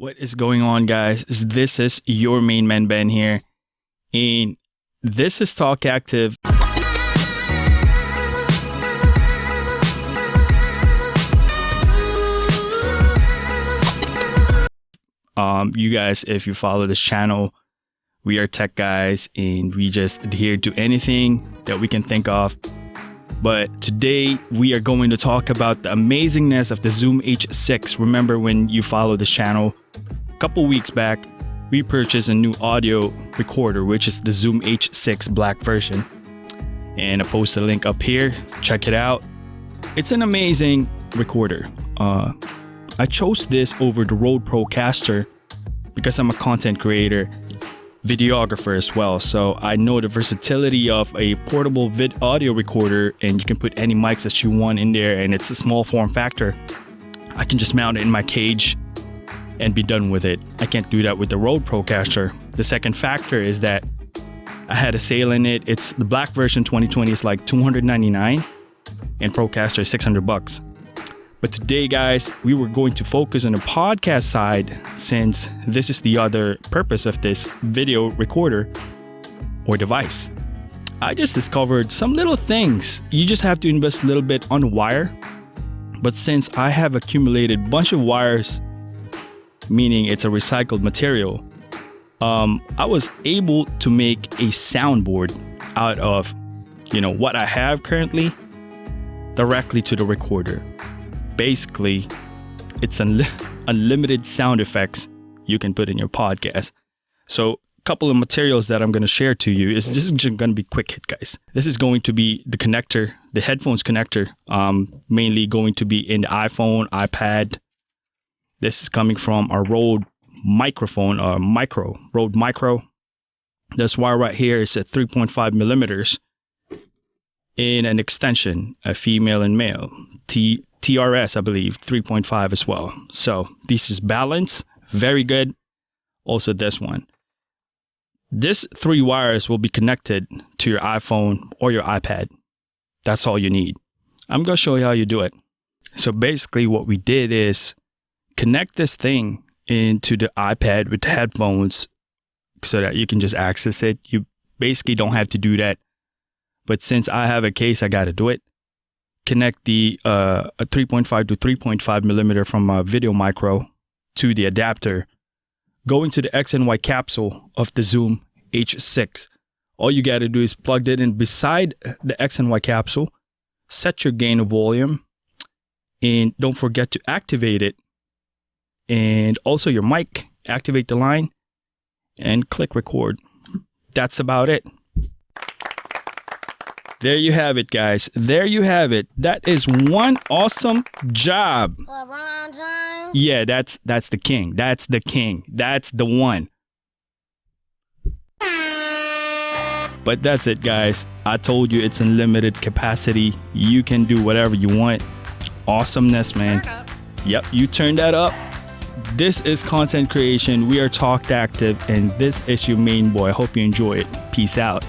What is going on, guys? This is your main man Ben here, and this is Talk Active. You guys, if you follow this channel, we are tech guys and we just adhere to anything that we can think of. But today we are going to talk about the amazingness of the Zoom H6. Remember, when you follow this channel, a couple weeks back, we purchased a new audio recorder, which is the Zoom H6 black version. And I posted a link up here. Check it out. It's an amazing recorder. I chose this over the Rode Procaster because I'm a content creator, videographer as well, so I know the versatility of a portable audio recorder, and you can put any mics that you want in there, and it's a small form factor. I can just mount it in my cage and be done with it. I can't do that with the Rode Procaster. The second factor is that I had a sale in it. It's the black version 2020 is like $299 and Procaster is $600. But today, guys, we were going to focus on the podcast side, since this is the other purpose of this video recorder or device. I just discovered some little things. You just have to invest a little bit on the wire. But since I have accumulated a bunch of wires, meaning it's a recycled material, I was able to make a soundboard out of, what I have currently directly to the recorder. Basically, it's unlimited sound effects you can put in your podcast. So a couple of materials that I'm going to share to you is this is just going to be quick hit, guys. This is going to be the connector, the headphones connector, mainly going to be in the iPhone, iPad. This is coming from our Rode microphone, Rode Micro. This wire right here is at 3.5 millimeters in an extension, a female and male. TRS, I believe, 3.5 as well. So this is balanced, very good. Also this one. This 3 wires will be connected to your iPhone or your iPad. That's all you need. I'm going to show you how you do it. So basically what we did is connect this thing into the iPad with the headphones so that you can just access it. You basically don't have to do that. But since I have a case, I got to do it. Connect the a 3.5 to 3.5 millimeter from a Video Micro to the adapter. Go into the X and Y capsule of the Zoom H6. All you got to do is plug it in beside the X and Y capsule. Set your gain of volume. And don't forget to activate it. And also your mic. Activate the line. And click record. That's about it. There you have it, guys. There you have it. That is one awesome job. LeBron James. Yeah, that's the king. That's the king. That's the one. But that's it, guys. I told you it's unlimited capacity. You can do whatever you want. Awesomeness, man. Turn up. Yep, you turn that up. This is content creation. We are Talked Active, and this is your main boy. I hope you enjoy it. Peace out.